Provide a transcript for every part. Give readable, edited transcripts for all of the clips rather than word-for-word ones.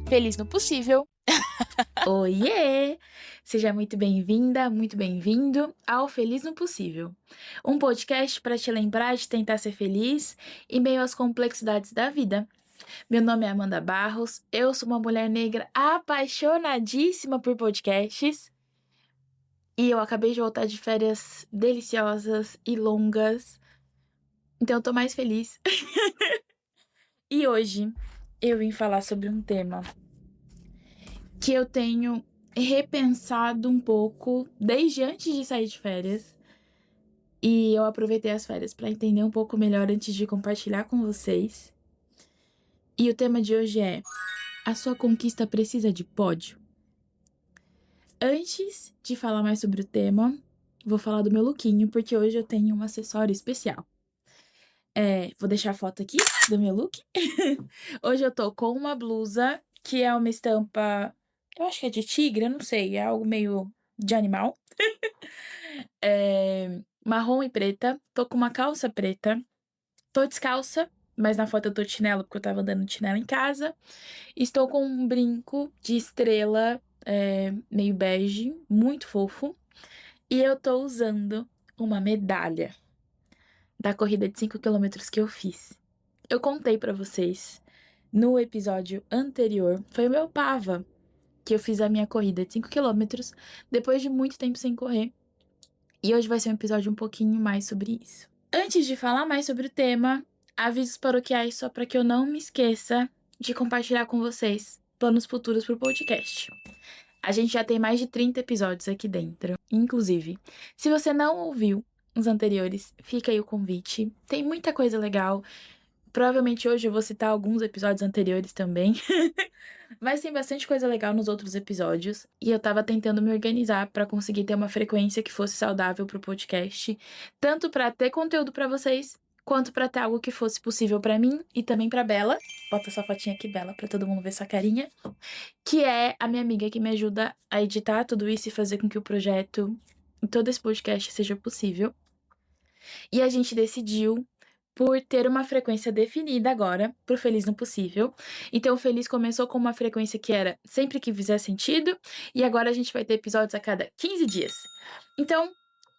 Feliz no possível. Oiê! Seja muito bem-vinda, muito bem-vindo ao Feliz no Possível, um podcast para te lembrar de tentar ser feliz em meio às complexidades da vida. Meu nome é Amanda Barros, eu sou uma mulher negra apaixonadíssima por podcasts e eu acabei de voltar de férias deliciosas e longas, então eu tô mais feliz. E hoje eu vim falar sobre um tema que eu tenho repensado um pouco desde antes de sair de férias. E eu aproveitei as férias para entender um pouco melhor antes de compartilhar com vocês. E o tema de hoje é: a sua conquista precisa de pódio? Antes de falar mais sobre o tema, vou falar do meu lookinho, porque hoje eu tenho um acessório especial. Vou deixar a foto aqui do meu look. Hoje eu tô com uma blusa que é uma estampa, eu acho que é de tigre, eu não sei, é algo meio de animal. Marrom e preta. Tô com uma calça preta. Tô descalça, mas na foto eu tô de chinelo porque eu tava andando de chinelo em casa. Estou com um brinco de estrela, meio bege, muito fofo. E eu tô usando uma medalha da corrida de 5 quilômetros que eu fiz. Eu contei pra vocês no episódio anterior, foi o meu Pava, que eu fiz a minha corrida de 5 quilômetros depois de muito tempo sem correr. E hoje vai ser um episódio um pouquinho mais sobre isso. Antes de falar mais sobre o tema, avisos paroquiais só para que eu não me esqueça de compartilhar com vocês planos futuros pro podcast. A gente já tem mais de 30 episódios aqui dentro. Inclusive, se você não ouviu os anteriores, fica aí o convite. Tem muita coisa legal. Provavelmente hoje eu vou citar alguns episódios anteriores também. Mas tem bastante coisa legal nos outros episódios. E eu tava tentando me organizar pra conseguir ter uma frequência que fosse saudável pro podcast, tanto pra ter conteúdo pra vocês, quanto pra ter algo que fosse possível pra mim e também pra Bela. Bota sua fotinha aqui, Bela, pra todo mundo ver sua carinha. Que é a minha amiga que me ajuda a editar tudo isso e fazer com que o projeto e todo esse podcast seja possível. E a gente decidiu por ter uma frequência definida agora pro Feliz no Possível. Então, o Feliz começou com uma frequência que era sempre que fizer sentido, e agora a gente vai ter episódios a cada 15 dias. Então,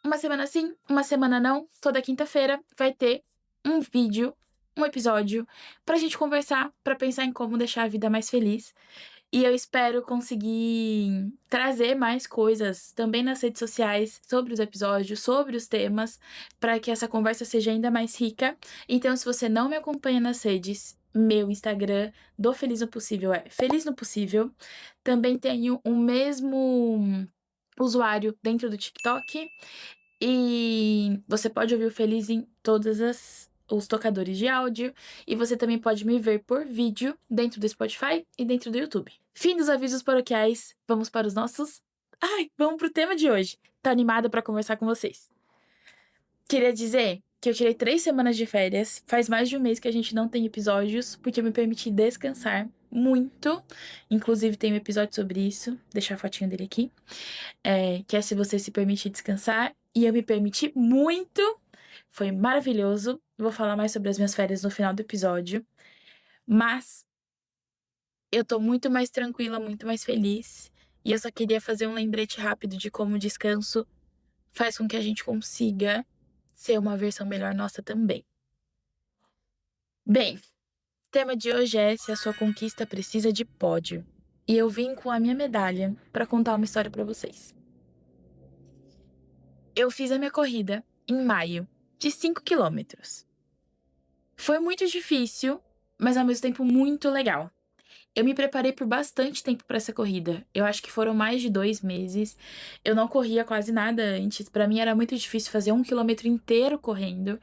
uma semana sim, uma semana não, toda quinta-feira vai ter um vídeo, um episódio, pra gente conversar, pra pensar em como deixar a vida mais feliz. E eu espero conseguir trazer mais coisas também nas redes sociais sobre os episódios, sobre os temas, para que essa conversa seja ainda mais rica. Então, se você não me acompanha nas redes, meu Instagram do Feliz no Possível é Feliz no Possível. Também tenho o mesmo usuário dentro do TikTok. E você pode ouvir o Feliz em todas os tocadores de áudio. E você também pode me ver por vídeo dentro do Spotify e dentro do YouTube. Fim dos avisos paroquiais. Vamos para os nossos... vamos pro tema de hoje. Tô animada para conversar com vocês. Queria dizer que eu tirei 3 semanas de férias. Faz mais de um mês que a gente não tem episódios, porque eu me permiti descansar muito. Inclusive tem um episódio sobre isso. Vou deixar a fotinho dele aqui. Que é se você se permitir descansar. E eu me permiti muito. Foi maravilhoso. Vou falar mais sobre as minhas férias no final do episódio. Mas eu tô muito mais tranquila, muito mais feliz. E eu só queria fazer um lembrete rápido de como o descanso faz com que a gente consiga ser uma versão melhor nossa também. Bem, o tema de hoje é se a sua conquista precisa de pódio. E eu vim com a minha medalha pra contar uma história pra vocês. Eu fiz a minha corrida em maio, de 5 quilômetros. Foi muito difícil, mas ao mesmo tempo muito legal. Eu me preparei por bastante tempo para essa corrida. Eu acho que foram mais de 2 meses. Eu não corria quase nada antes. Para mim era muito difícil fazer 1 quilômetro inteiro correndo.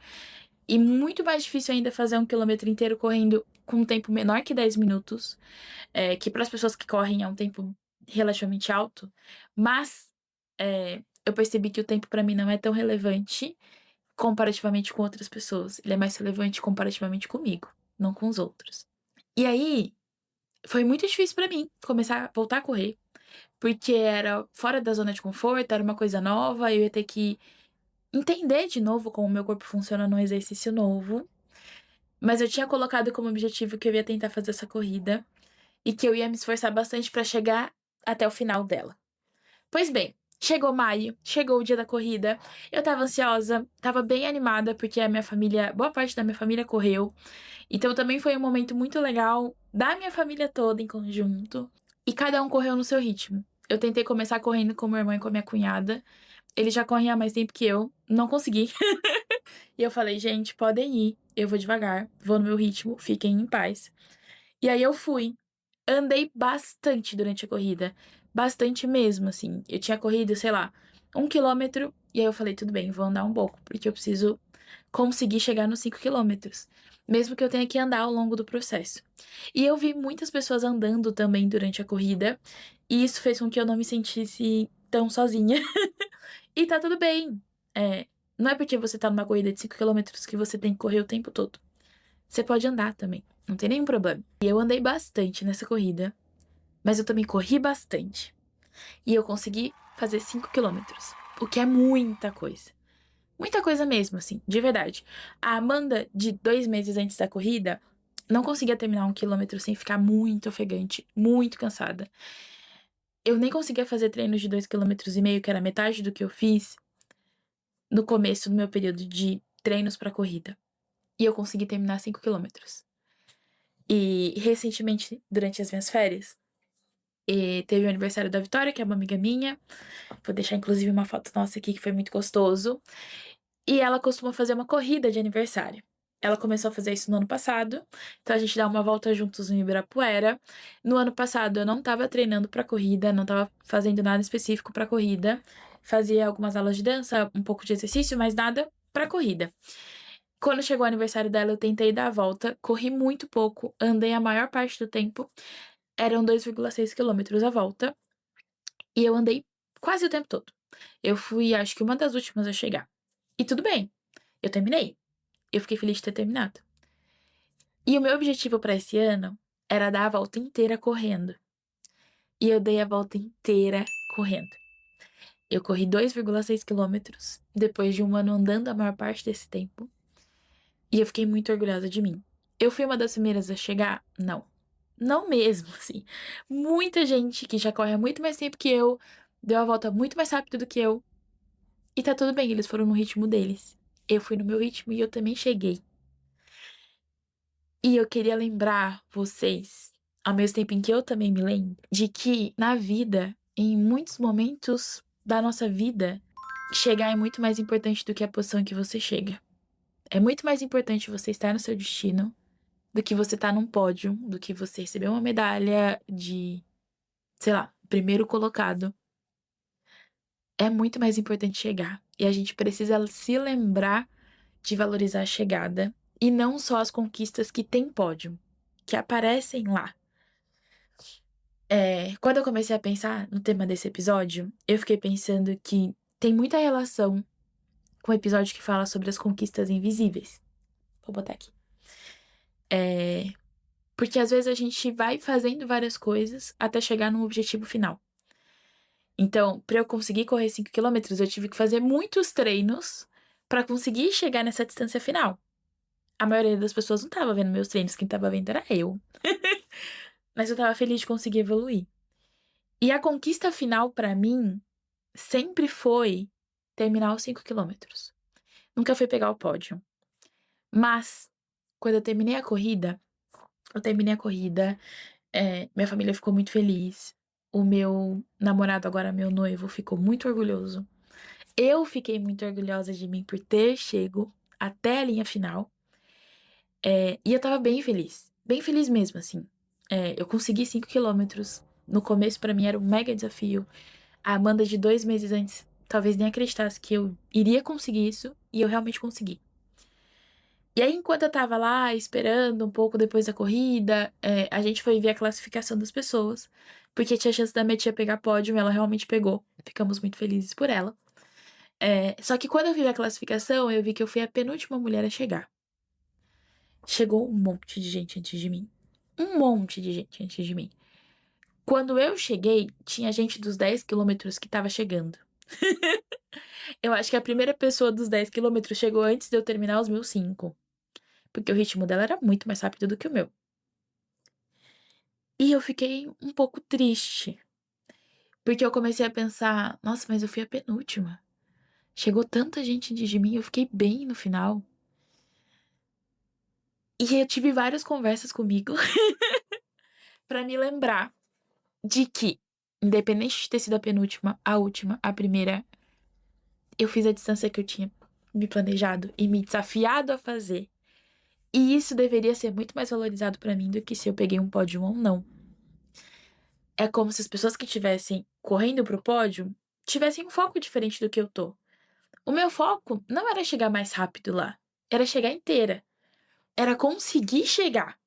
E muito mais difícil ainda fazer 1 quilômetro inteiro correndo com um tempo menor que 10 minutos. Que para as pessoas que correm é um tempo relativamente alto. Mas eu percebi que o tempo para mim não é tão relevante comparativamente com outras pessoas. Ele é mais relevante comparativamente comigo, não com os outros. E aí, foi muito difícil pra mim começar a voltar a correr, porque era fora da zona de conforto, era uma coisa nova, eu ia ter que entender de novo como o meu corpo funciona num exercício novo. Mas eu tinha colocado como objetivo que eu ia tentar fazer essa corrida. e que eu ia me esforçar bastante pra chegar até o final dela. Pois bem, chegou maio, chegou o dia da corrida, eu tava ansiosa, tava bem animada, porque a minha família, boa parte da minha família correu. Então também foi um momento muito legal da minha família toda em conjunto. E cada um correu no seu ritmo. Eu tentei começar correndo com meu irmão e com a minha cunhada. Ele já corre há mais tempo que eu, não consegui. E eu falei, gente, podem ir, eu vou devagar, vou no meu ritmo, fiquem em paz. E aí eu fui. Andei bastante durante a corrida. Bastante mesmo, assim. Eu tinha corrido, sei lá, 1 quilômetro. E aí eu falei, tudo bem, vou andar um pouco, porque eu preciso conseguir chegar nos 5 quilômetros. Mesmo que eu tenha que andar ao longo do processo. E eu vi muitas pessoas andando também durante a corrida. E isso fez com que eu não me sentisse tão sozinha. E tá tudo bem. Não é porque você tá numa corrida de 5 quilômetros que você tem que correr o tempo todo. Você pode andar também, não tem nenhum problema. E eu andei bastante nessa corrida, mas eu também corri bastante. E eu consegui fazer 5 quilômetros, o que é muita coisa. Muita coisa mesmo, assim, de verdade. A Amanda, de 2 meses antes da corrida, não conseguia terminar 1 quilômetro sem ficar muito ofegante, muito cansada. Eu nem conseguia fazer treinos de 2,5 km, que era metade do que eu fiz no começo do meu período de treinos pra corrida. E eu consegui terminar 5 km. E recentemente, durante as minhas férias, teve o aniversário da Vitória, que é uma amiga minha. Vou deixar inclusive uma foto nossa aqui, que foi muito gostoso. E ela costuma fazer uma corrida de aniversário. Ela começou a fazer isso no ano passado. Então a gente dá uma volta juntos no Ibirapuera. No ano passado eu não tava treinando pra corrida, não tava fazendo nada específico pra corrida. Fazia algumas aulas de dança, um pouco de exercício, mas nada pra corrida. Quando chegou o aniversário dela, eu tentei dar a volta, corri muito pouco, andei a maior parte do tempo. Eram 2,6 km a volta. E eu andei quase o tempo todo. Eu fui, acho que uma das últimas a chegar. E tudo bem, eu terminei. Eu fiquei feliz de ter terminado. E o meu objetivo para esse ano era dar a volta inteira correndo. E eu dei a volta inteira correndo. Eu corri 2,6 km depois de um ano andando a maior parte desse tempo. E eu fiquei muito orgulhosa de mim. Eu fui uma das primeiras a chegar? Não. Não mesmo, assim. Muita gente que já corre há muito mais tempo que eu, deu a volta muito mais rápido do que eu. E tá tudo bem, eles foram no ritmo deles. Eu fui no meu ritmo e eu também cheguei. E eu queria lembrar vocês, ao mesmo tempo em que eu também me lembro, de que na vida, em muitos momentos da nossa vida, chegar é muito mais importante do que a posição em que você chega. É muito mais importante você estar no seu destino do que você estar num pódio, do que você receber uma medalha de, sei lá, primeiro colocado. É muito mais importante chegar. E a gente precisa se lembrar de valorizar a chegada e não só as conquistas que tem pódio, que aparecem lá. Quando eu comecei a pensar no tema desse episódio, eu fiquei pensando que tem muita relação com o episódio que fala sobre as conquistas invisíveis. Vou botar aqui. Porque às vezes a gente vai fazendo várias coisas até chegar no objetivo final. Então, para eu conseguir correr 5 km, eu tive que fazer muitos treinos para conseguir chegar nessa distância final. A maioria das pessoas não tava vendo meus treinos, quem tava vendo era eu. Mas eu tava feliz de conseguir evoluir. E a conquista final para mim sempre foi terminar os 5 km. Nunca foi pegar o pódio. Mas quando eu terminei a corrida, minha família ficou muito feliz. O meu namorado, agora meu noivo, ficou muito orgulhoso. Eu fiquei muito orgulhosa de mim por ter chego até a linha final. E eu tava bem feliz mesmo, assim. Eu consegui 5 km. No começo, pra mim, era um mega desafio. A Amanda, de 2 meses antes, talvez nem acreditasse que eu iria conseguir isso, e eu realmente consegui. E aí, enquanto eu tava lá, esperando um pouco depois da corrida, a gente foi ver a classificação das pessoas, porque tinha chance da minha tia pegar pódio, e ela realmente pegou. Ficamos muito felizes por ela. Só que quando eu vi a classificação, eu vi que eu fui a penúltima mulher a chegar. Chegou um monte de gente antes de mim. Um monte de gente antes de mim. Quando eu cheguei, tinha gente dos 10 km que tava chegando. Eu acho que a primeira pessoa dos 10 km chegou antes de eu terminar os meus 5. Porque o ritmo dela era muito mais rápido do que o meu. E eu fiquei um pouco triste, porque eu comecei a pensar: "Nossa, mas eu fui a penúltima. Chegou tanta gente antes de mim, eu fiquei bem no final". E eu tive várias conversas comigo pra me lembrar de que, independente de ter sido a penúltima, a última, a primeira, eu fiz a distância que eu tinha me planejado e me desafiado a fazer. E isso deveria ser muito mais valorizado pra mim do que se eu peguei um pódio ou não. É como se as pessoas que estivessem correndo pro pódio tivessem um foco diferente do que eu tô. O meu foco não era chegar mais rápido lá, era chegar inteira, era conseguir chegar,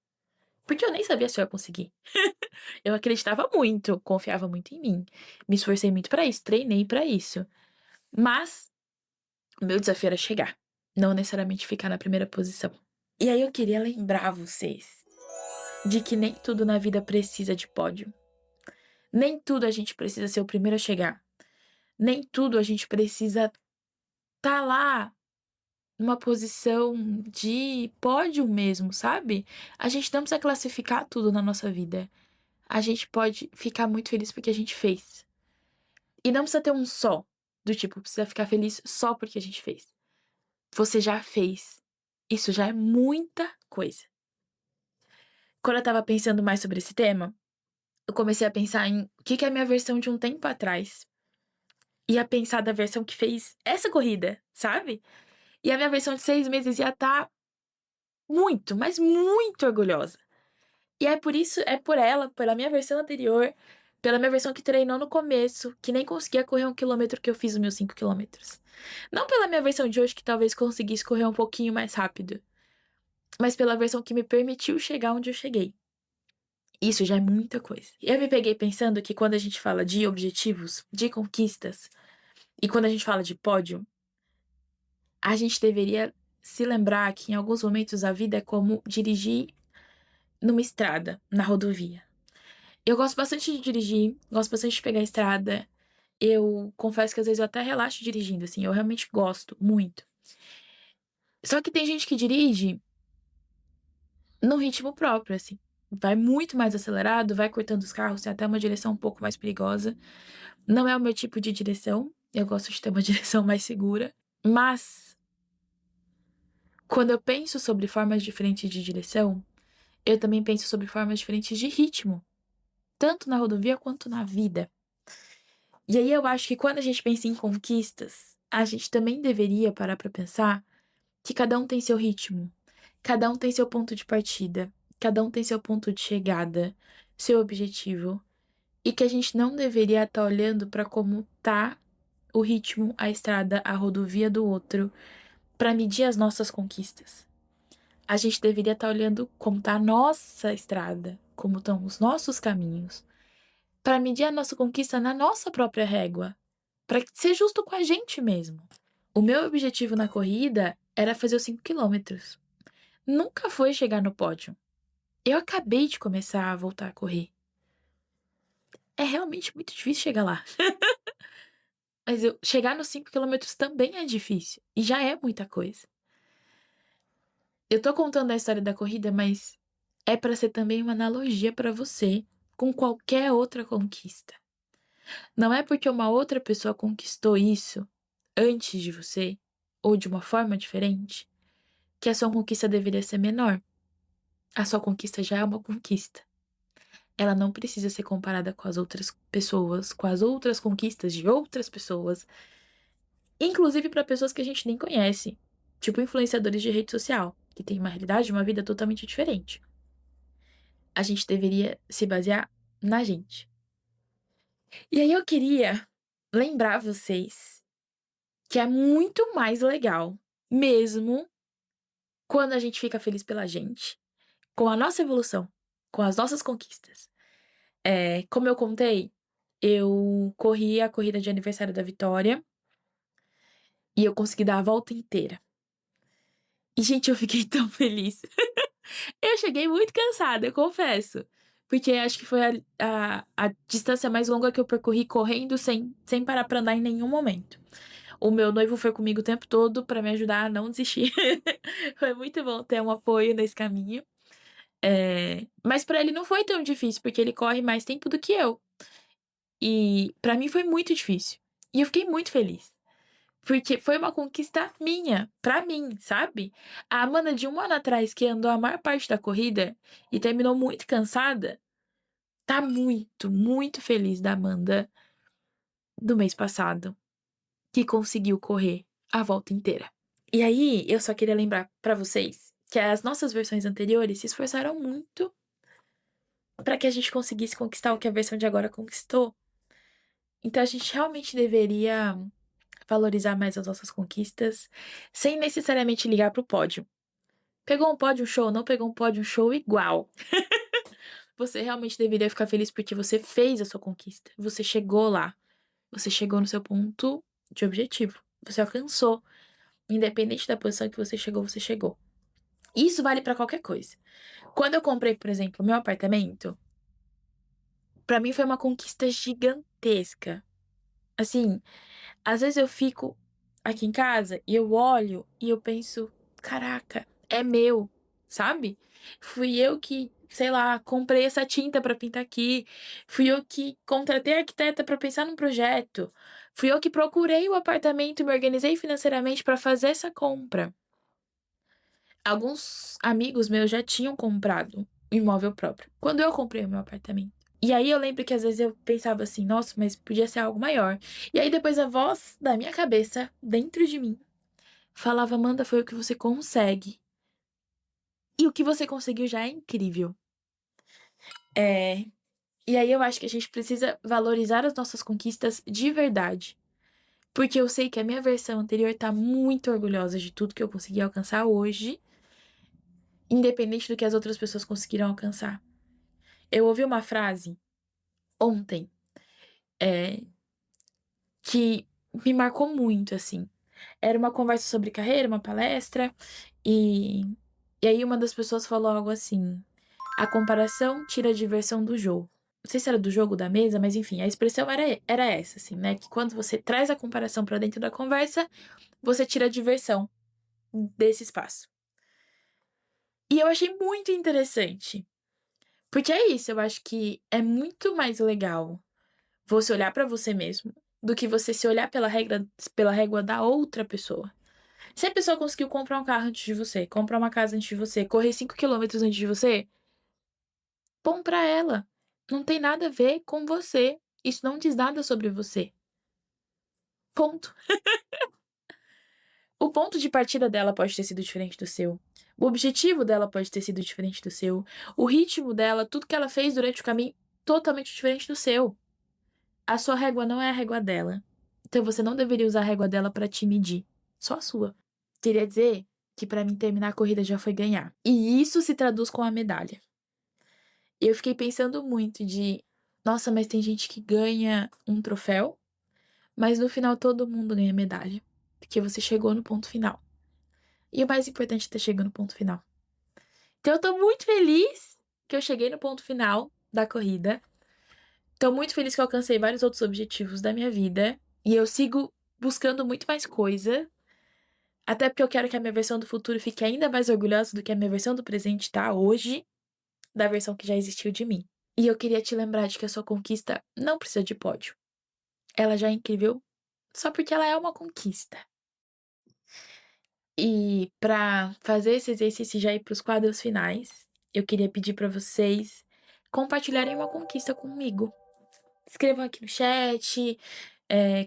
porque eu nem sabia se eu ia conseguir. Eu acreditava muito, confiava muito em mim, me esforcei muito pra isso, treinei pra isso, mas o meu desafio era chegar, não necessariamente ficar na primeira posição. E aí eu queria lembrar vocês de que nem tudo na vida precisa de pódio. Nem tudo a gente precisa ser o primeiro a chegar. Nem tudo a gente precisa tá lá numa posição de pódio mesmo, sabe? A gente não precisa classificar tudo na nossa vida. A gente pode ficar muito feliz porque a gente fez. E não precisa ter um só, do tipo, precisa ficar feliz só porque a gente fez. Você já fez. Isso já é muita coisa. Quando eu estava pensando mais sobre esse tema, eu comecei a pensar em o que é a minha versão de um tempo atrás. E a pensar da versão que fez essa corrida, sabe? E a minha versão de 6 meses ia estar muito, mas muito orgulhosa. E é por isso, é por ela, pela minha versão anterior, pela minha versão que treinou no começo, que nem conseguia correr 1 quilômetro que eu fiz os meus 5 quilômetros. Não pela minha versão de hoje, que talvez conseguisse correr um pouquinho mais rápido, mas pela versão que me permitiu chegar onde eu cheguei. Isso já é muita coisa. E eu me peguei pensando que quando a gente fala de objetivos, de conquistas, e quando a gente fala de pódio, a gente deveria se lembrar que em alguns momentos a vida é como dirigir numa estrada, na rodovia. Eu gosto bastante de dirigir, gosto bastante de pegar a estrada. Eu confesso que às vezes eu até relaxo dirigindo, assim, eu realmente gosto muito. Só que tem gente que dirige no ritmo próprio, assim. Vai muito mais acelerado, vai cortando os carros, tem até uma direção um pouco mais perigosa. Não é o meu tipo de direção, eu gosto de ter uma direção mais segura. Mas, quando eu penso sobre formas diferentes de direção, eu também penso sobre formas diferentes de ritmo, tanto na rodovia quanto na vida. E aí eu acho que quando a gente pensa em conquistas, a gente também deveria parar pra pensar que cada um tem seu ritmo, cada um tem seu ponto de partida, cada um tem seu ponto de chegada, seu objetivo, e que a gente não deveria estar olhando pra como tá o ritmo, a estrada, a rodovia do outro pra medir as nossas conquistas. A gente deveria estar olhando como tá a nossa estrada, como estão os nossos caminhos, pra medir a nossa conquista na nossa própria régua, pra ser justo com a gente mesmo. O meu objetivo na corrida era fazer os 5 quilômetros. Nunca foi chegar no pódio. Eu acabei de começar a voltar a correr. É realmente muito difícil chegar lá. Mas chegar nos 5 quilômetros também é difícil. E já é muita coisa. Eu tô contando a história da corrida, mas é pra ser também uma analogia pra você com qualquer outra conquista. Não é porque uma outra pessoa conquistou isso antes de você, ou de uma forma diferente, que a sua conquista deveria ser menor. A sua conquista já é uma conquista. Ela não precisa ser comparada com as outras pessoas, com as outras conquistas de outras pessoas, inclusive para pessoas que a gente nem conhece, tipo influenciadores de rede social, que têm uma realidade, uma vida totalmente diferente. A gente deveria se basear na gente. E aí eu queria lembrar vocês que é muito mais legal, mesmo quando a gente fica feliz pela gente, com a nossa evolução, com as nossas conquistas. Como eu contei, eu corri a corrida de aniversário da Vitória e eu consegui dar a volta inteira. E, gente, eu fiquei tão feliz. Eu cheguei muito cansada, eu confesso. Porque acho que foi a distância mais longa que eu percorri correndo sem parar pra andar em nenhum momento. O meu noivo foi comigo o tempo todo pra me ajudar a não desistir. Foi muito bom ter um apoio nesse caminho. Mas pra ele não foi tão difícil, porque ele corre mais tempo do que eu. E pra mim foi muito difícil. E eu fiquei muito feliz. Porque foi uma conquista minha, pra mim, sabe? A Amanda de 1 ano atrás, que andou a maior parte da corrida e terminou muito cansada, tá muito, muito feliz da Amanda do mês passado, que conseguiu correr a volta inteira. E aí, eu só queria lembrar pra vocês que as nossas versões anteriores se esforçaram muito pra que a gente conseguisse conquistar o que a versão de agora conquistou. Então a gente realmente deveria valorizar mais as nossas conquistas, sem necessariamente ligar pro pódio. Pegou um pódio show, não pegou um pódio show igual. Você realmente deveria ficar feliz porque você fez a sua conquista. Você chegou lá. Você chegou no seu ponto de objetivo. Você alcançou. Independente da posição que você chegou, você chegou. Isso vale pra qualquer coisa. Quando eu comprei, por exemplo, o meu apartamento, pra mim foi uma conquista gigantesca. Assim, às vezes eu fico aqui em casa e eu olho e eu penso, caraca, é meu, sabe? Fui eu que, sei lá, comprei essa tinta pra pintar aqui. Fui eu que contratei a arquiteta pra pensar num projeto. Fui eu que procurei o apartamento e me organizei financeiramente pra fazer essa compra. Alguns amigos meus já tinham comprado um imóvel próprio quando eu comprei o meu apartamento. E aí eu lembro que às vezes eu pensava assim, nossa, mas podia ser algo maior. E aí depois a voz da minha cabeça, dentro de mim, falava, Amanda, foi o que você consegue. E o que você conseguiu já é incrível. É... E aí eu acho que a gente precisa valorizar as nossas conquistas de verdade. Porque eu sei que a minha versão anterior tá muito orgulhosa de tudo que eu consegui alcançar hoje, independente do que as outras pessoas conseguiram alcançar. Eu ouvi uma frase ontem, é, que me marcou muito, assim. Era uma conversa sobre carreira, uma palestra, e, e aí uma das pessoas falou algo assim: a comparação tira a diversão do jogo. Não sei se era do jogo da mesa, mas enfim, a expressão era essa, assim, né? Que quando você traz a comparação pra dentro da conversa, você tira a diversão desse espaço. E eu achei muito interessante. Porque é isso, eu acho que é muito mais legal você olhar pra você mesmo do que você se olhar pela régua da outra pessoa. Se a pessoa conseguiu comprar um carro antes de você, comprar uma casa antes de você, correr 5 km antes de você, bom pra ela. Não tem nada a ver com você. Isso não diz nada sobre você. Ponto. O ponto de partida dela pode ter sido diferente do seu. O objetivo dela pode ter sido diferente do seu. O ritmo dela, tudo que ela fez durante o caminho, totalmente diferente do seu. A sua régua não é a régua dela. Então você não deveria usar a régua dela pra te medir. Só a sua. Queria dizer que pra mim terminar a corrida já foi ganhar. E isso se traduz com a medalha. Eu fiquei pensando muito de, nossa, mas tem gente que ganha um troféu, mas no final todo mundo ganha medalha, porque você chegou no ponto final. E o mais importante é ter chegado no ponto final. Então eu tô muito feliz que eu cheguei no ponto final da corrida. Tô muito feliz que eu alcancei vários outros objetivos da minha vida e eu sigo buscando muito mais coisa. Até porque eu quero que a minha versão do futuro fique ainda mais orgulhosa do que a minha versão do presente tá hoje, da versão que já existiu de mim. E eu queria te lembrar de que a sua conquista não precisa de pódio. Ela já é incrível só porque ela é uma conquista. E pra fazer esse exercício e já ir pros quadros finais, eu queria pedir pra vocês compartilharem uma conquista comigo. Escrevam aqui no chat,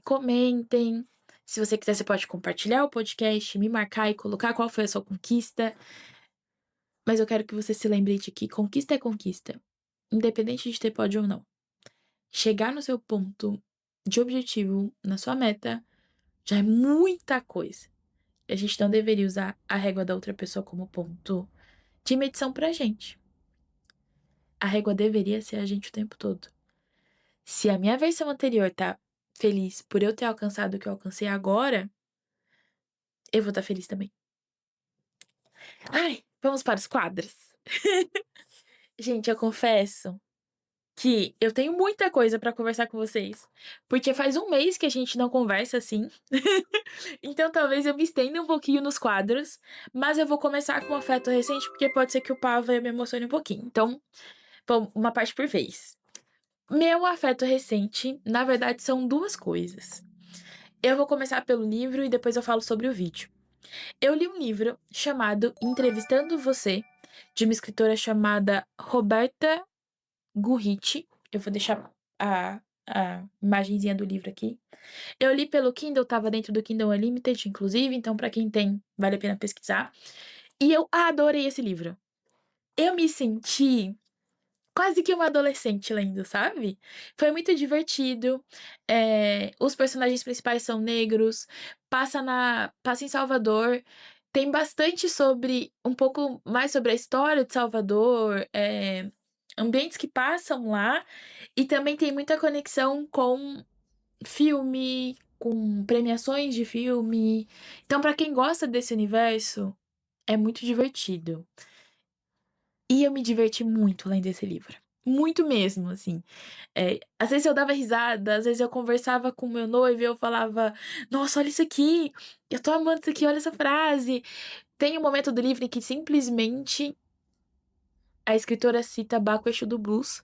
comentem. Se você quiser, você pode compartilhar o podcast, me marcar e colocar qual foi a sua conquista. Mas eu quero que você se lembre de que conquista é conquista, independente de ter pódio ou não. Chegar no seu ponto de objetivo, na sua meta, já é muita coisa. A gente não deveria usar a régua da outra pessoa como ponto de medição pra gente. A régua deveria ser a gente o tempo todo. Se a minha versão anterior tá feliz por eu ter alcançado o que eu alcancei agora, eu vou estar feliz também. Ai, vamos para os quadros. Gente, eu confesso que eu tenho muita coisa pra conversar com vocês, porque faz um mês que a gente não conversa assim. Então talvez eu me estenda um pouquinho nos quadros, mas eu vou começar com um afeto recente, porque pode ser que o Pava me emocione um pouquinho. Então, vamos uma parte por vez. Meu afeto recente, na verdade, são 2 coisas. Eu vou começar pelo livro e depois eu falo sobre o vídeo. Eu li um livro chamado Entrevistando Você, de uma escritora chamada Roberta Gurriti. Eu vou deixar a imagenzinha do livro aqui. Eu li pelo Kindle, estava dentro do Kindle Unlimited, inclusive, então pra quem tem, vale a pena pesquisar. E eu adorei esse livro. Eu me senti quase que uma adolescente lendo, sabe? Foi muito divertido. Os personagens principais são negros, passa em Salvador. Tem bastante sobre, um pouco mais sobre a história de Salvador, ambientes que passam lá, e também tem muita conexão com filme, com premiações de filme. Então, pra quem gosta desse universo, é muito divertido. E eu me diverti muito lendo esse livro. Muito mesmo, assim. Às vezes eu dava risada, às vezes eu conversava com meu noivo e eu falava: Nossa, olha isso aqui, eu tô amando isso aqui, olha essa frase. Tem um momento do livro em que simplesmente a escritora cita Baco Exu do Blues.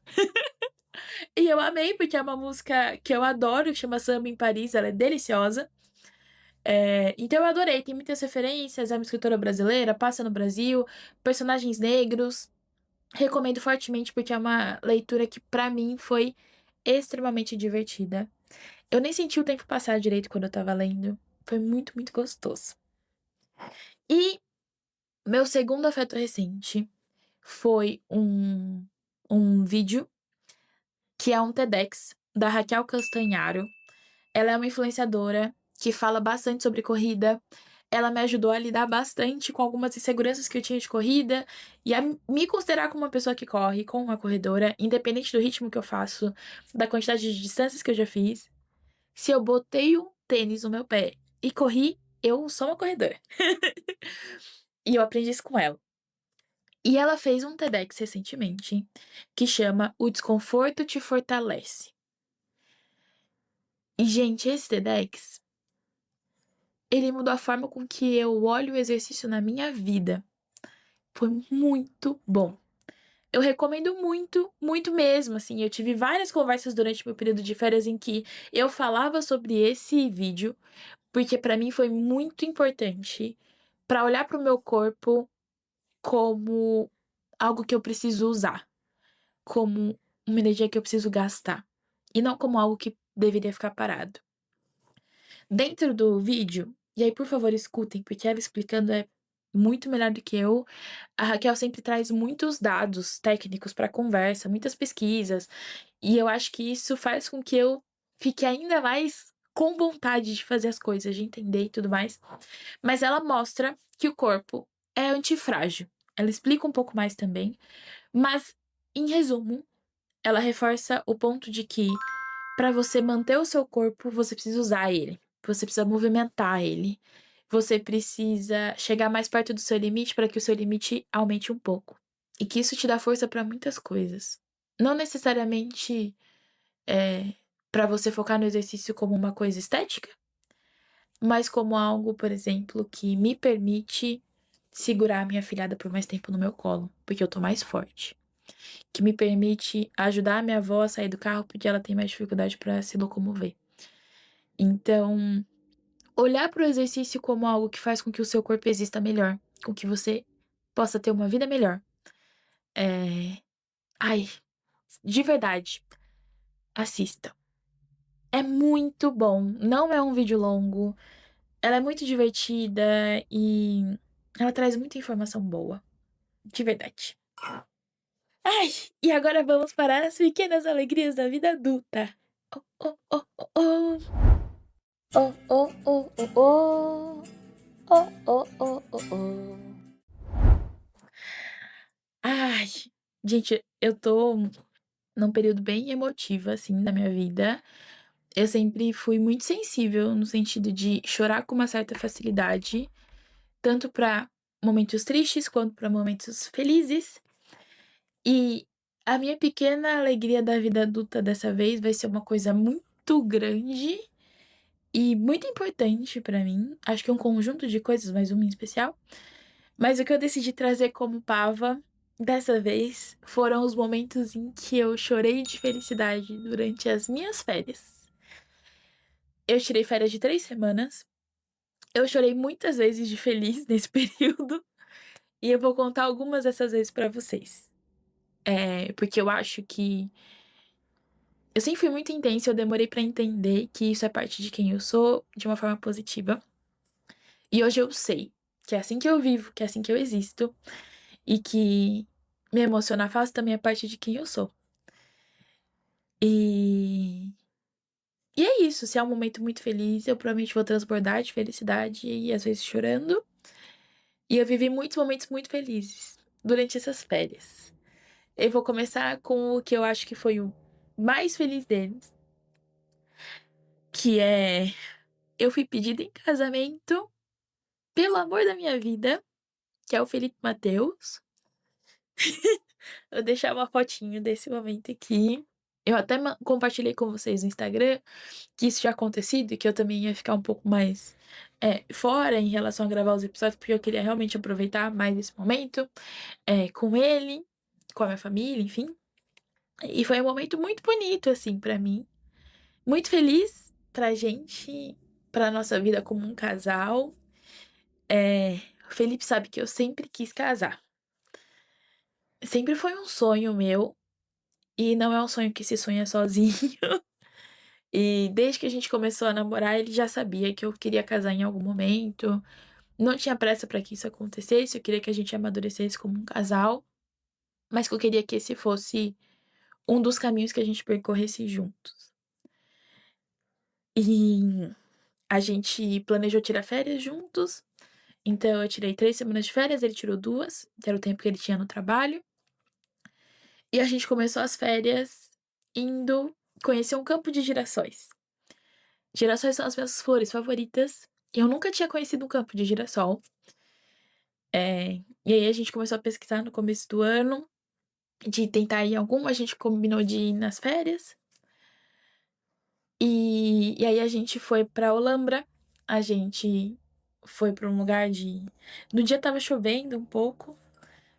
E eu amei, porque é uma música que eu adoro, chama Samba em Paris, ela é deliciosa. Então eu adorei, tem muitas referências, é uma escritora brasileira, passa no Brasil, personagens negros. Recomendo fortemente porque é uma leitura que pra mim foi extremamente divertida. Eu nem senti o tempo passar direito quando eu tava lendo. Foi muito, muito gostoso. E meu segundo afeto recente foi um vídeo que é um TEDx da Raquel Castanharo. Ela é uma influenciadora que fala bastante sobre corrida. Ela me ajudou a lidar bastante com algumas inseguranças que eu tinha de corrida e a me considerar como uma pessoa que corre, como uma corredora, independente do ritmo que eu faço, da quantidade de distâncias que eu já fiz. Se eu botei um tênis no meu pé e corri, eu sou uma corredora. E eu aprendi isso com ela. E ela fez um TEDx recentemente que chama O Desconforto Te Fortalece. E, gente, esse TEDx, ele mudou a forma com que eu olho o exercício na minha vida. Foi muito bom. Eu recomendo muito, muito mesmo, assim. Eu tive várias conversas durante meu período de férias em que eu falava sobre esse vídeo, porque pra mim foi muito importante pra olhar pro meu corpo como algo que eu preciso usar, como uma energia que eu preciso gastar, e não como algo que deveria ficar parado. Dentro do vídeo, e aí por favor escutem, porque ela explicando é muito melhor do que eu. A Raquel sempre traz muitos dados técnicos para a conversa, muitas pesquisas, e eu acho que isso faz com que eu fique ainda mais com vontade de fazer as coisas, de entender e tudo mais. Mas ela mostra que o corpo é antifrágil. Ela explica um pouco mais também, mas em resumo, ela reforça o ponto de que para você manter o seu corpo, você precisa usar ele. Você precisa movimentar ele. Você precisa chegar mais perto do seu limite para que o seu limite aumente um pouco. E que isso te dá força para muitas coisas. Não necessariamente para você focar no exercício como uma coisa estética, mas como algo, por exemplo, que me permite segurar a minha filhada por mais tempo no meu colo, porque eu tô mais forte. Que me permite ajudar a minha avó a sair do carro porque ela tem mais dificuldade para se locomover. Então, olhar para o exercício como algo que faz com que o seu corpo exista melhor, com que você possa ter uma vida melhor. É... Ai, de verdade, assista. É muito bom. Não é um vídeo longo. Ela é muito divertida e ela traz muita informação boa. De verdade. Ai, e agora vamos para as pequenas alegrias da vida adulta. Oh, oh, oh, oh, oh. Oh, oh, oh, oh, oh. Oh, oh, oh, oh, oh. Ai, gente, eu tô num período bem emotivo, assim, da minha vida. Eu sempre fui muito sensível no sentido de chorar com uma certa facilidade, tanto pra momentos tristes quanto pra momentos felizes. E A minha pequena alegria da vida adulta dessa vez vai ser uma coisa muito grande e muito importante pra mim. Acho que é um conjunto de coisas, mas uma em especial. Mas o que eu decidi trazer como pava dessa vez foram os momentos em que eu chorei de felicidade durante as minhas férias. Eu tirei férias de 3 semanas. Eu chorei muitas vezes de feliz nesse período. E eu vou contar algumas dessas vezes pra vocês. Porque eu acho que eu sempre fui muito intensa, eu demorei pra entender que isso é parte de quem eu sou de uma forma positiva. E hoje eu sei que é assim que eu vivo, que é assim que eu existo e que me emocionar fácil também é parte de quem eu sou. E e é isso, se é um momento muito feliz, eu provavelmente vou transbordar de felicidade e às vezes chorando. E eu vivi muitos momentos muito felizes durante essas férias. Eu vou começar com o que eu acho que foi o mais feliz deles, que é eu fui pedida em casamento pelo amor da minha vida, que é o Felipe Mateus. Eu deixar uma fotinho desse momento aqui. Eu até compartilhei com vocês no Instagram que isso tinha acontecido e que eu também ia ficar um pouco mais fora em relação a gravar os episódios, porque eu queria realmente aproveitar mais esse momento com ele, com a minha família, enfim. E foi um momento muito bonito, assim, pra mim. Muito feliz pra gente, pra nossa vida como um casal. O Felipe sabe que eu sempre quis casar. Sempre foi um sonho meu. E não é um sonho que se sonha sozinho. E desde que a gente começou a namorar, ele já sabia que eu queria casar em algum momento. Não tinha pressa pra que isso acontecesse, eu queria que a gente amadurecesse como um casal, mas que eu queria que esse fosse um dos caminhos que a gente percorresse juntos. E a gente planejou tirar férias juntos, então eu tirei 3 semanas de férias, ele tirou 2, que era o tempo que ele tinha no trabalho. E a gente começou as férias indo conhecer um campo de girassóis. Girassóis são as minhas flores favoritas. Eu nunca tinha conhecido um campo de girassol. E aí a gente começou a pesquisar no começo do ano, de tentar ir em algum, a gente combinou de ir nas férias. E aí a gente foi pra Olambra, a gente foi pra um lugar de. No dia tava chovendo um pouco,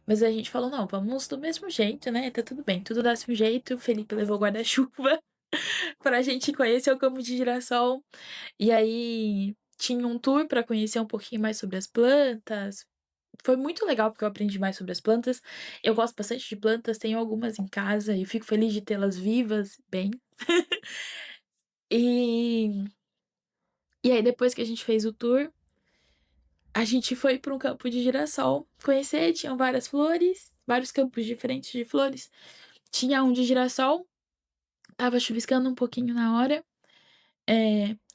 mas a gente falou: não, vamos do mesmo jeito, né? Tá tudo bem, tudo dá seu jeito. O Felipe levou guarda-chuva pra gente conhecer o campo de girassol. E aí tinha um tour pra conhecer um pouquinho mais sobre as plantas. Foi muito legal porque eu aprendi mais sobre as plantas. Eu gosto bastante de plantas, tenho algumas em casa e fico feliz de tê-las vivas, bem. E, e aí, depois que a gente fez o tour, a gente foi para um campo de girassol conhecer. Tinham várias flores, vários campos diferentes de flores. Tinha um de girassol, tava chuviscando um pouquinho na hora.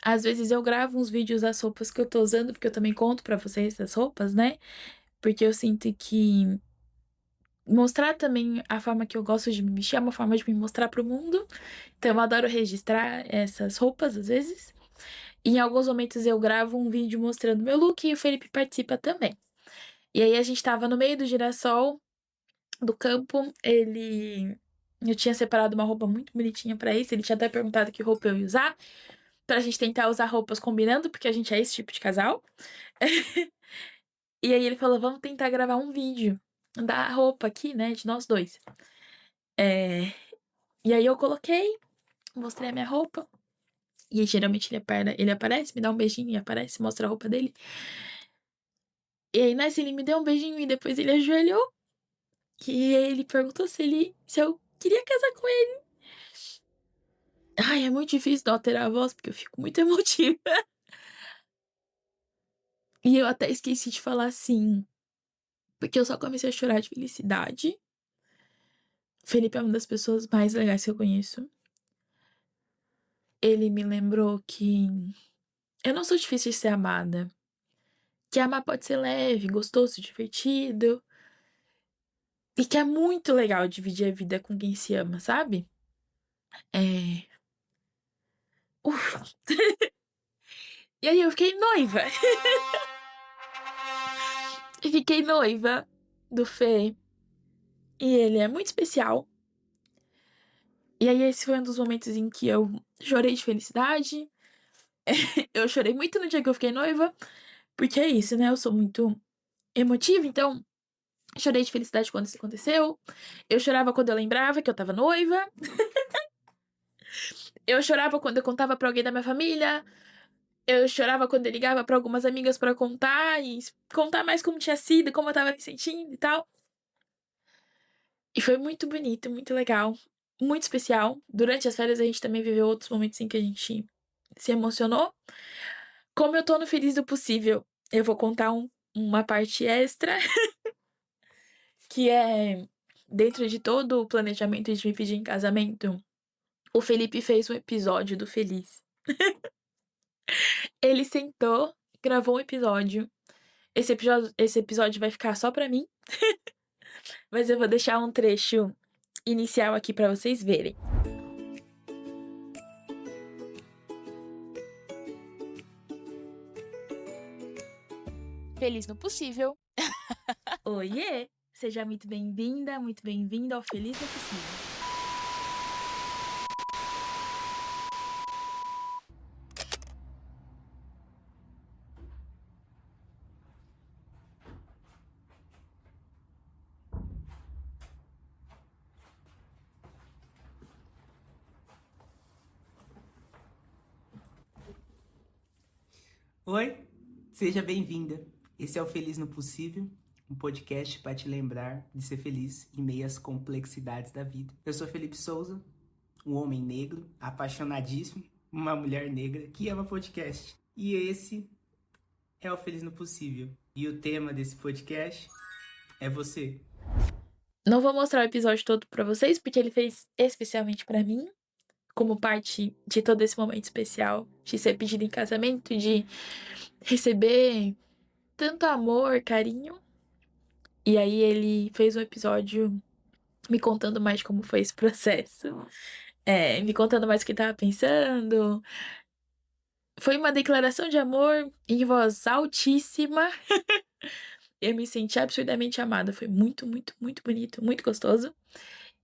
Às vezes eu gravo uns vídeos das roupas que eu tô usando, porque eu também conto pra vocês das roupas, né? Porque eu sinto que mostrar também a forma que eu gosto de me vestir é uma forma de me mostrar pro mundo. Então eu adoro registrar essas roupas às vezes. E em alguns momentos eu gravo um vídeo mostrando meu look e o Felipe participa também. E aí a gente tava no meio do girassol do campo, eu tinha separado uma roupa muito bonitinha pra isso, ele tinha até perguntado que roupa eu ia usar, pra gente tentar usar roupas combinando, porque a gente é esse tipo de casal. E aí ele falou: vamos tentar gravar um vídeo da roupa aqui, né, de nós dois. É, E aí eu coloquei, mostrei a minha roupa. E aí, geralmente ele aparece, me dá um beijinho e aparece, mostra a roupa dele. E aí, nessa, ele me deu um beijinho e depois ele ajoelhou. E aí ele perguntou se eu queria casar com ele. Ai, é muito difícil não alterar a voz, porque eu fico muito emotiva. E eu até esqueci de falar assim, porque eu só comecei a chorar de felicidade. Felipe é uma das pessoas mais legais que eu conheço. Ele me lembrou que eu não sou difícil de ser amada. Que amar pode ser leve, gostoso, divertido. E que é muito legal dividir a vida com quem se ama, sabe? É. Uf. E aí eu fiquei noiva. Fiquei noiva do Fê. E ele é muito especial. E aí esse foi um dos momentos em que eu chorei de felicidade. Eu chorei muito no dia que eu fiquei noiva, porque é isso, né, eu sou muito emotiva, então chorei de felicidade quando isso aconteceu. Eu chorava quando eu lembrava que eu estava noiva. Eu chorava quando eu contava pra alguém da minha família. Eu chorava quando eu ligava pra algumas amigas pra contar e contar mais como tinha sido, como eu estava me sentindo e tal. E foi muito bonito, muito legal, muito especial. Durante as férias a gente também viveu outros momentos em que a gente se emocionou. Como eu tô no Feliz do Possível, eu vou contar uma parte extra, que é dentro de todo o planejamento de me pedir em casamento, o Felipe fez um episódio do Feliz. Ele sentou, gravou um episódio. Esse episódio vai ficar só pra mim, mas eu vou deixar um trecho inicial aqui pra vocês verem. Feliz no Possível. Oiê! Seja muito bem-vinda, muito bem-vindo ao Feliz no Possível. Oi, seja bem-vinda. Esse é o Feliz no Possível, um podcast para te lembrar de ser feliz em meio às complexidades da vida. Eu sou Felipe Souza, um homem negro, apaixonadíssimo, uma mulher negra que ama podcast. E esse é o Feliz no Possível. E o tema desse podcast é você. Não vou mostrar o episódio todo pra vocês, porque ele fez especialmente pra mim, como parte de todo esse momento especial de ser pedido em casamento, de receber tanto amor, carinho. E aí ele fez um episódio me contando mais como foi esse processo. Me contando mais o que ele tava pensando. Foi uma declaração de amor em voz altíssima. Eu me senti absurdamente amada. Foi muito, muito, muito bonito, muito gostoso.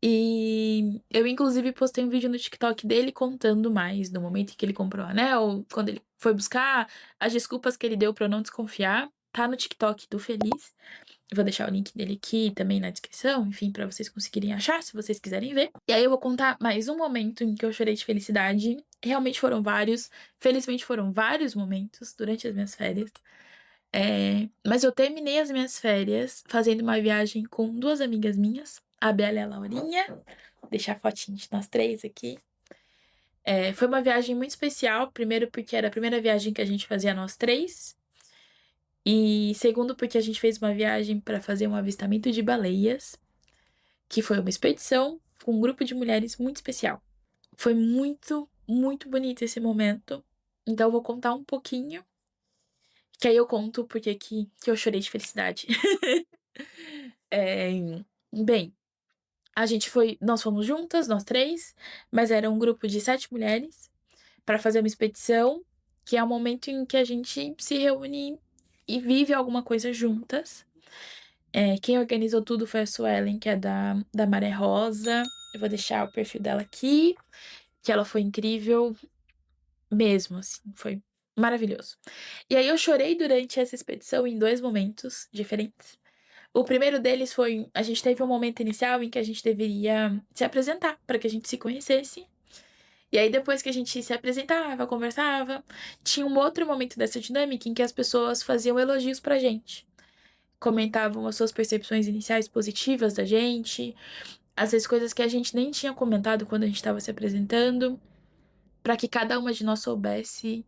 E eu, inclusive, postei um vídeo no TikTok dele contando mais do momento em que ele comprou o anel, quando ele foi buscar, as desculpas que ele deu pra eu não desconfiar. Tá no TikTok do Feliz. Eu vou deixar o link dele aqui também na descrição, enfim, pra vocês conseguirem achar, se vocês quiserem ver. E aí eu vou contar mais um momento em que eu chorei de felicidade. Realmente foram vários. Felizmente foram vários momentos durante as minhas férias. Mas eu terminei as minhas férias fazendo uma viagem com duas amigas minhas, a Bela e a Laurinha. Vou deixar a fotinha de nós três aqui. Foi uma viagem muito especial, primeiro porque era a primeira viagem que a gente fazia nós três. E segundo, porque a gente fez uma viagem para fazer um avistamento de baleias, que foi uma expedição com um grupo de mulheres muito especial. Foi muito, muito bonito esse momento. Então eu vou contar um pouquinho, que aí eu conto porque que eu chorei de felicidade. É, Bem, nós fomos juntas, nós três, mas era um grupo de 7 mulheres para fazer uma expedição, que é o momento em que a gente se reúne e vive alguma coisa juntas. Quem organizou tudo foi a Suelen, que é da Maré Rosa. Eu vou deixar o perfil dela aqui, que ela foi incrível mesmo, assim, foi maravilhoso. E aí eu chorei durante essa expedição em 2 momentos diferentes. O primeiro deles foi, a gente teve um momento inicial em que a gente deveria se apresentar para que a gente se conhecesse. E aí depois que a gente se apresentava, conversava, tinha um outro momento dessa dinâmica em que as pessoas faziam elogios pra gente. Comentavam as suas percepções iniciais positivas da gente, às vezes coisas que a gente nem tinha comentado quando a gente estava se apresentando, para que cada uma de nós soubesse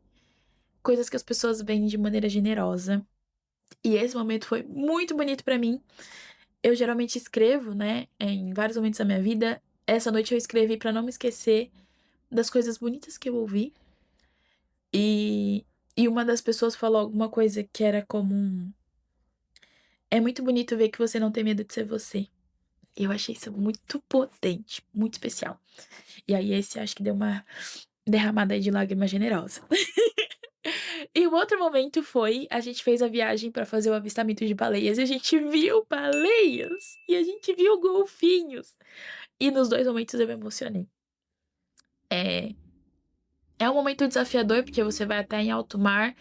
coisas que as pessoas veem de maneira generosa. E esse momento foi muito bonito para mim. Eu geralmente escrevo, né, em vários momentos da minha vida. Essa noite eu escrevi para não me esquecer das coisas bonitas que eu ouvi. E uma das pessoas falou alguma coisa que era comum. É muito bonito ver que você não tem medo de ser você. Eu achei isso muito potente, muito especial. E aí esse eu acho que deu uma derramada aí de lágrima generosa. E o outro momento foi, a gente fez a viagem pra fazer o avistamento de baleias e a gente viu baleias e a gente viu golfinhos. E nos 2 momentos eu me emocionei. É um momento desafiador, porque você vai até em alto mar.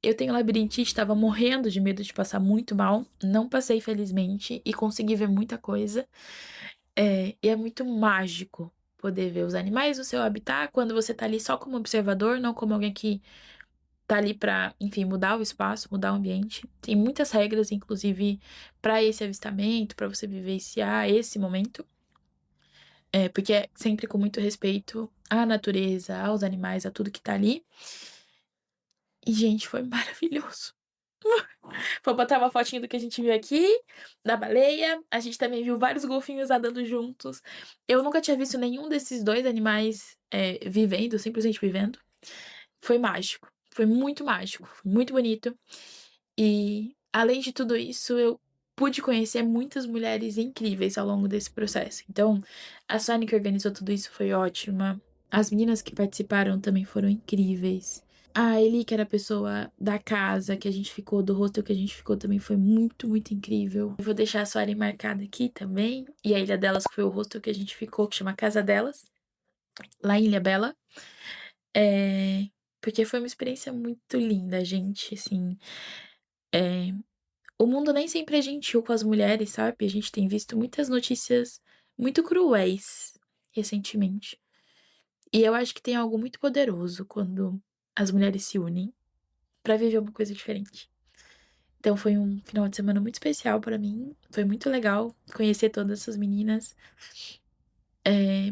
Eu tenho labirintite, estava morrendo de medo de passar muito mal. Não passei, felizmente, e consegui ver muita coisa. E é muito mágico poder ver os animais no seu habitat quando você tá ali só como observador, não como alguém que tá ali pra, enfim, mudar o espaço, mudar o ambiente. Tem muitas regras, inclusive, pra esse avistamento, pra você vivenciar esse momento. Porque é sempre com muito respeito à natureza, aos animais, a tudo que tá ali. E, gente, foi maravilhoso. Vou botar uma fotinha do que a gente viu aqui, da baleia. A gente também viu vários golfinhos nadando juntos. Eu nunca tinha visto nenhum desses dois animais vivendo, simplesmente vivendo. Foi mágico. Foi muito mágico. Foi muito bonito. E, além de tudo isso, eu pude conhecer muitas mulheres incríveis ao longo desse processo. Então, a Sônia que organizou tudo isso foi ótima. As meninas que participaram também foram incríveis. A Eli, que era a pessoa da casa que a gente ficou, do hostel que a gente ficou, também foi muito, muito incrível. Eu vou deixar a Suaren marcada aqui também. E a Ilha Delas, que foi o hostel que a gente ficou, que chama Casa Delas, lá em Ilha Bela. Porque foi uma experiência muito linda, gente, assim. O mundo nem sempre é gentil com as mulheres, sabe? A gente tem visto muitas notícias muito cruéis recentemente. E eu acho que tem algo muito poderoso quando as mulheres se unem pra viver uma coisa diferente. Então foi um final de semana muito especial pra mim. Foi muito legal conhecer todas essas meninas.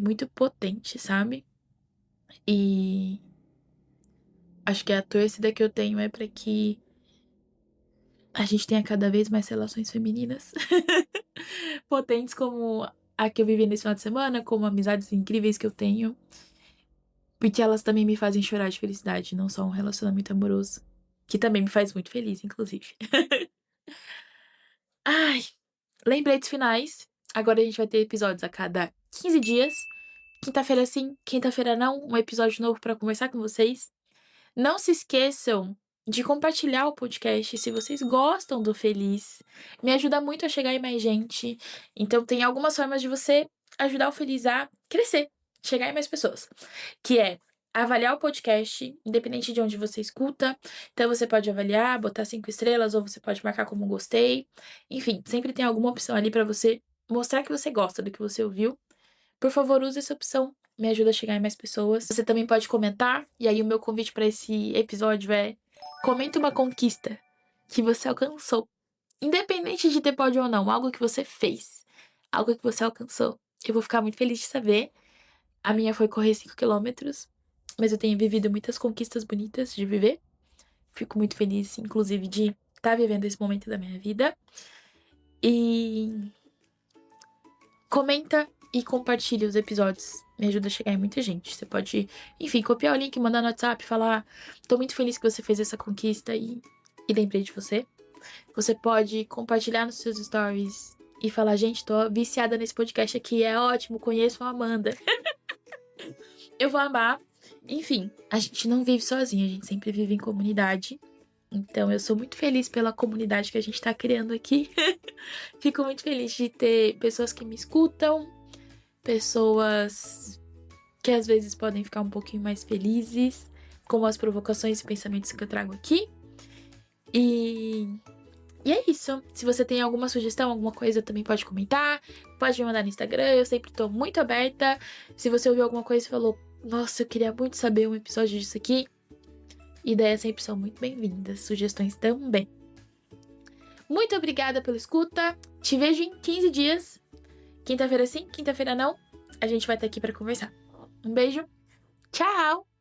Muito potente, sabe? E acho que a torcida que eu tenho é pra que a gente tenha cada vez mais relações femininas potentes como a que eu vivi nesse final de semana, como amizades incríveis que eu tenho. Porque elas também me fazem chorar de felicidade, não só um relacionamento amoroso. Que também me faz muito feliz, inclusive. Ai, lembretes finais. Agora a gente vai ter episódios a cada 15 dias. Quinta-feira sim, quinta-feira não. Um episódio novo pra conversar com vocês. Não se esqueçam de compartilhar o podcast se vocês gostam do Feliz. Me ajuda muito a chegar em mais gente. Então tem algumas formas de você ajudar o Feliz a crescer, chegar em mais pessoas. Que é avaliar o podcast, independente de onde você escuta. Então você pode avaliar, botar 5 estrelas, ou você pode marcar como gostei. Enfim, sempre tem alguma opção ali pra você mostrar que você gosta do que você ouviu. Por favor, use essa opção. Me ajuda a chegar em mais pessoas. Você também pode comentar. E aí o meu convite pra esse episódio é: comenta uma conquista que você alcançou. Independente de ter pódio ou não, algo que você fez. Algo que você alcançou. Eu vou ficar muito feliz de saber. A minha foi correr 5 quilômetros. Mas eu tenho vivido muitas conquistas bonitas de viver. Fico muito feliz, inclusive, de estar vivendo esse momento da minha vida. E comenta e compartilha os episódios. Me ajuda a chegar em muita gente. Você pode, enfim, copiar o link, mandar no WhatsApp, falar: tô muito feliz que você fez essa conquista e lembrei de você. Você pode compartilhar nos seus stories e falar: gente, tô viciada nesse podcast aqui, é ótimo, conheço a Amanda. Eu vou amar. Enfim, a gente não vive sozinha, a gente sempre vive em comunidade. Então eu sou muito feliz pela comunidade que a gente tá criando aqui. Fico muito feliz de ter pessoas que me escutam, pessoas que às vezes podem ficar um pouquinho mais felizes com as provocações e pensamentos que eu trago aqui. E é isso. Se você tem alguma sugestão, alguma coisa, também pode comentar. Pode me mandar no Instagram, eu sempre tô muito aberta. Se você ouviu alguma coisa e falou: nossa, eu queria muito saber um episódio disso aqui, ideias sempre são muito bem-vindas, sugestões também. Muito obrigada pela escuta. Te vejo em 15 dias. Quinta-feira sim, quinta-feira não. A gente vai estar aqui para conversar. Um beijo. Tchau!